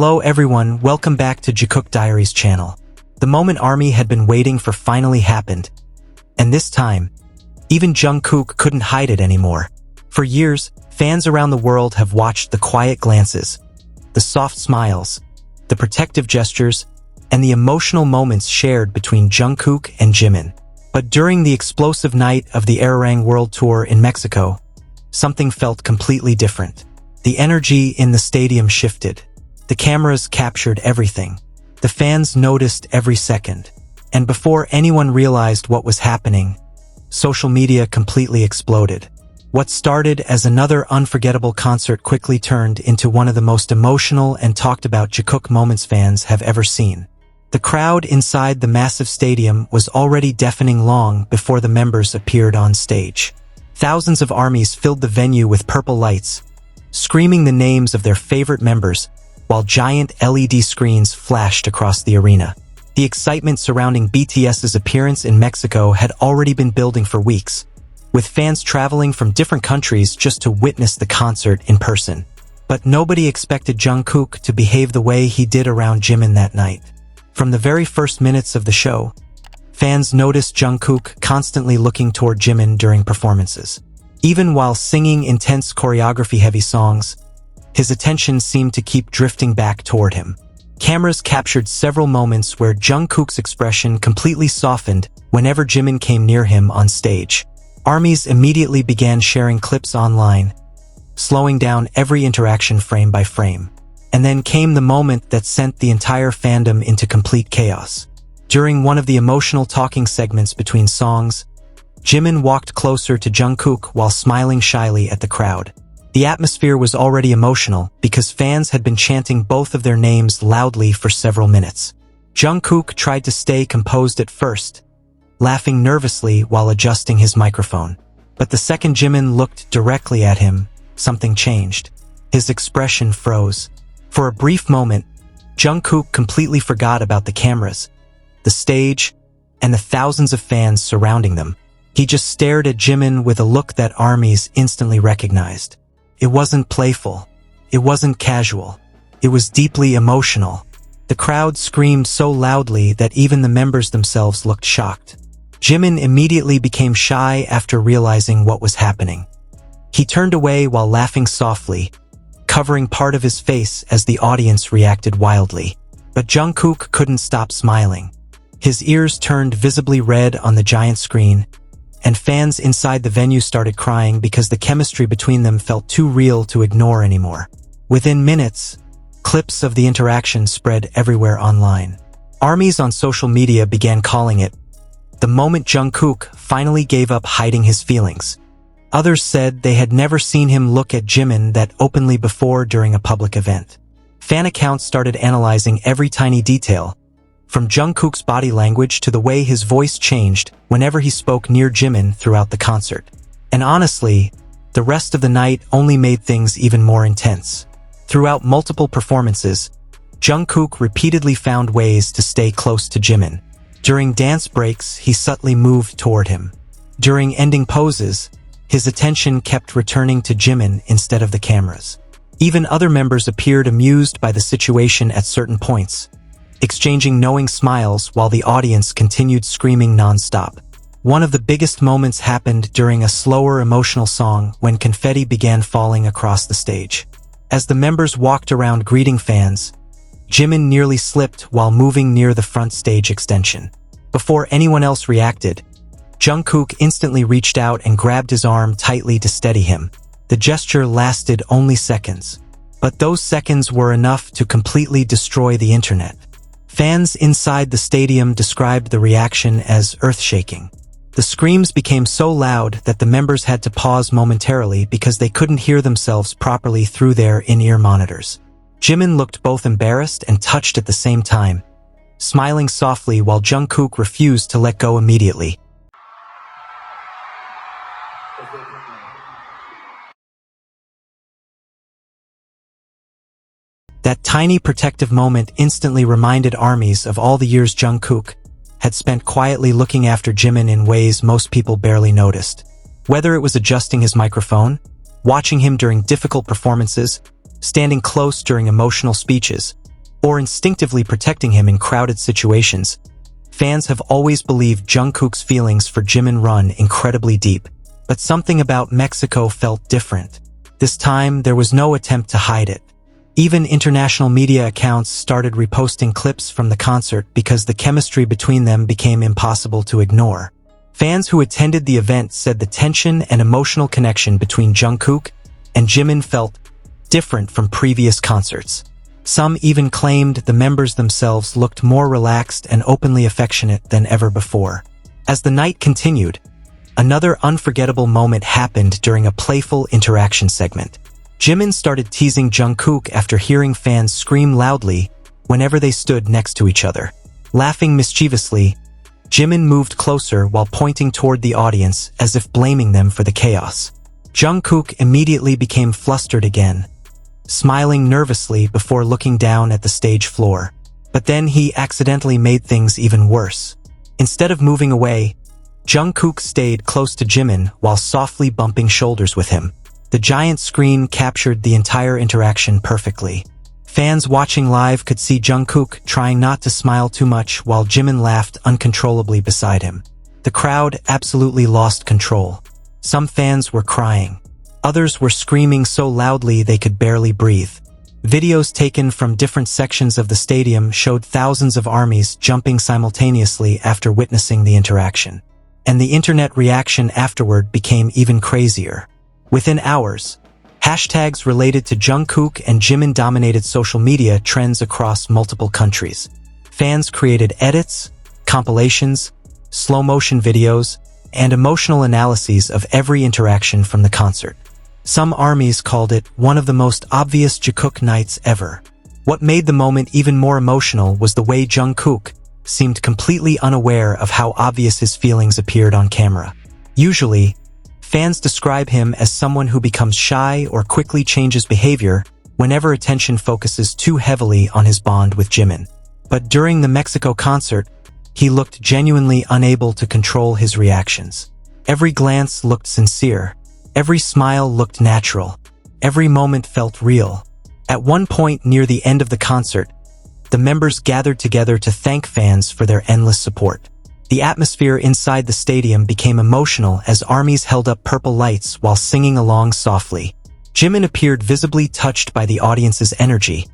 Hello everyone, welcome back to Jikook Diaries channel. The moment ARMY had been waiting for finally happened. And this time, even Jungkook couldn't hide it anymore. For years, fans around the world have watched the quiet glances, the soft smiles, the protective gestures, and the emotional moments shared between Jungkook and Jimin. But during the explosive night of the Arirang World Tour in Mexico, something felt completely different. The energy in the stadium shifted. The cameras captured everything. The fans noticed every second. And before anyone realized what was happening, social media completely exploded. What started as another unforgettable concert quickly turned into one of the most emotional and talked about Jikook moments fans have ever seen. The crowd inside the massive stadium was already deafening long before the members appeared on stage. Thousands of ARMYs filled the venue with purple lights, screaming the names of their favorite members, while giant LED screens flashed across the arena. The excitement surrounding BTS's appearance in Mexico had already been building for weeks, with fans traveling from different countries just to witness the concert in person. But nobody expected Jungkook to behave the way he did around Jimin that night. From the very first minutes of the show, fans noticed Jungkook constantly looking toward Jimin during performances. Even while singing intense choreography-heavy songs, his attention seemed to keep drifting back toward him. Cameras captured several moments where Jungkook's expression completely softened whenever Jimin came near him on stage. ARMYs immediately began sharing clips online, slowing down every interaction frame by frame. And then came the moment that sent the entire fandom into complete chaos. During one of the emotional talking segments between songs, Jimin walked closer to Jungkook while smiling shyly at the crowd. The atmosphere was already emotional because fans had been chanting both of their names loudly for several minutes. Jungkook tried to stay composed at first, laughing nervously while adjusting his microphone. But the second Jimin looked directly at him, something changed. His expression froze. For a brief moment, Jungkook completely forgot about the cameras, the stage, and the thousands of fans surrounding them. He just stared at Jimin with a look that ARMYs instantly recognized. It wasn't playful. It wasn't casual. It was deeply emotional. The crowd screamed so loudly that even the members themselves looked shocked. Jimin immediately became shy after realizing what was happening. He turned away while laughing softly, covering part of his face as the audience reacted wildly. But Jungkook couldn't stop smiling. His ears turned visibly red on the giant screen, and fans inside the venue started crying because the chemistry between them felt too real to ignore anymore. Within minutes, clips of the interaction spread everywhere online. ARMYs on social media began calling it the moment Jungkook finally gave up hiding his feelings. Others said they had never seen him look at Jimin that openly before during a public event. Fan accounts started analyzing every tiny detail, from Jungkook's body language to the way his voice changed whenever he spoke near Jimin throughout the concert. And honestly, the rest of the night only made things even more intense. Throughout multiple performances, Jungkook repeatedly found ways to stay close to Jimin. During dance breaks, he subtly moved toward him. During ending poses, his attention kept returning to Jimin instead of the cameras. Even other members appeared amused by the situation at certain points, exchanging knowing smiles while the audience continued screaming non-stop. One of the biggest moments happened during a slower emotional song when confetti began falling across the stage. As the members walked around greeting fans, Jimin nearly slipped while moving near the front stage extension. Before anyone else reacted, Jungkook instantly reached out and grabbed his arm tightly to steady him. The gesture lasted only seconds, but those seconds were enough to completely destroy the internet. Fans inside the stadium described the reaction as earth-shaking. The screams became so loud that the members had to pause momentarily because they couldn't hear themselves properly through their in-ear monitors. Jimin looked both embarrassed and touched at the same time, smiling softly while Jungkook refused to let go immediately. That tiny protective moment instantly reminded ARMYs of all the years Jungkook had spent quietly looking after Jimin in ways most people barely noticed. Whether it was adjusting his microphone, watching him during difficult performances, standing close during emotional speeches, or instinctively protecting him in crowded situations. Fans have always believed Jungkook's feelings for Jimin run incredibly deep, but something about Mexico felt different. This time, there was no attempt to hide it. Even international media accounts started reposting clips from the concert because the chemistry between them became impossible to ignore. Fans who attended the event said the tension and emotional connection between Jungkook and Jimin felt different from previous concerts. Some even claimed the members themselves looked more relaxed and openly affectionate than ever before. As the night continued, another unforgettable moment happened during a playful interaction segment. Jimin started teasing Jungkook after hearing fans scream loudly whenever they stood next to each other. Laughing mischievously, Jimin moved closer while pointing toward the audience as if blaming them for the chaos. Jungkook immediately became flustered again, smiling nervously before looking down at the stage floor. But then he accidentally made things even worse. Instead of moving away, Jungkook stayed close to Jimin while softly bumping shoulders with him. The giant screen captured the entire interaction perfectly. Fans watching live could see Jungkook trying not to smile too much while Jimin laughed uncontrollably beside him. The crowd absolutely lost control. Some fans were crying. Others were screaming so loudly they could barely breathe. Videos taken from different sections of the stadium showed thousands of armies jumping simultaneously after witnessing the interaction. And the internet reaction afterward became even crazier. Within hours, hashtags related to Jungkook and Jimin dominated social media trends across multiple countries. Fans created edits, compilations, slow-motion videos, and emotional analyses of every interaction from the concert. Some armies called it one of the most obvious Jikook nights ever. What made the moment even more emotional was the way Jungkook seemed completely unaware of how obvious his feelings appeared on camera. Usually, fans describe him as someone who becomes shy or quickly changes behavior whenever attention focuses too heavily on his bond with Jimin. But during the Mexico concert, he looked genuinely unable to control his reactions. Every glance looked sincere. Every smile looked natural. Every moment felt real. At one point near the end of the concert, the members gathered together to thank fans for their endless support. The atmosphere inside the stadium became emotional as armies held up purple lights while singing along softly. Jimin appeared visibly touched by the audience's energy,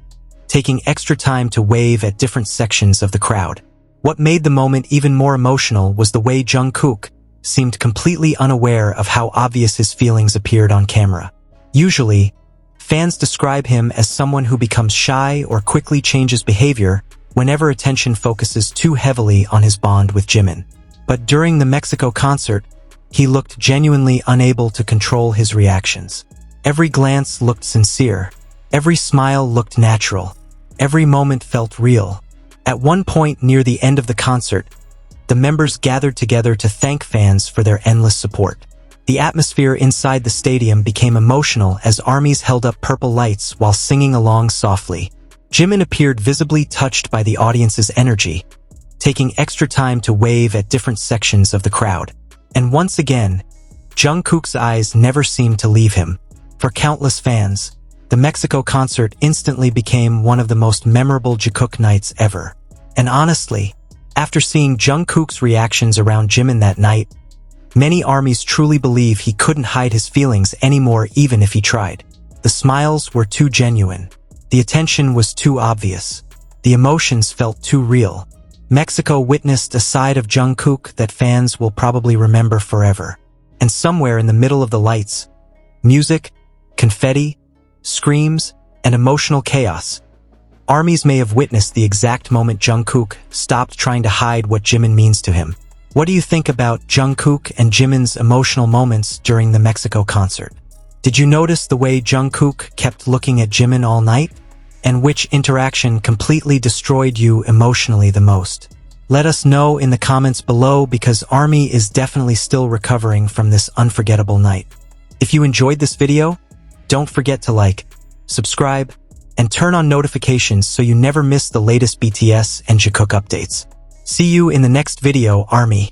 taking extra time to wave at different sections of the crowd. What made the moment even more emotional was the way Jungkook seemed completely unaware of how obvious his feelings appeared on camera. Usually, fans describe him as someone who becomes shy or quickly changes behavior whenever attention focuses too heavily on his bond with Jimin. But during the Mexico concert, he looked genuinely unable to control his reactions. Every glance looked sincere. Every smile looked natural. Every moment felt real. At one point near the end of the concert, the members gathered together to thank fans for their endless support. The atmosphere inside the stadium became emotional as armies held up purple lights while singing along softly. Jimin appeared visibly touched by the audience's energy, taking extra time to wave at different sections of the crowd. And once again, Jungkook's eyes never seemed to leave him. For countless fans, the Mexico concert instantly became one of the most memorable Jikook nights ever. And honestly, after seeing Jungkook's reactions around Jimin that night, many armies truly believe he couldn't hide his feelings anymore even if he tried. The smiles were too genuine. The attention was too obvious. The emotions felt too real. Mexico witnessed a side of Jungkook that fans will probably remember forever. And somewhere in the middle of the lights, music, confetti, screams, and emotional chaos, armies may have witnessed the exact moment Jungkook stopped trying to hide what Jimin means to him. What do you think about Jungkook and Jimin's emotional moments during the Mexico concert? Did you notice the way Jungkook kept looking at Jimin all night? And which interaction completely destroyed you emotionally the most? Let us know in the comments below because ARMY is definitely still recovering from this unforgettable night. If you enjoyed this video, don't forget to like, subscribe, and turn on notifications so you never miss the latest BTS and Jikook updates. See you in the next video, ARMY.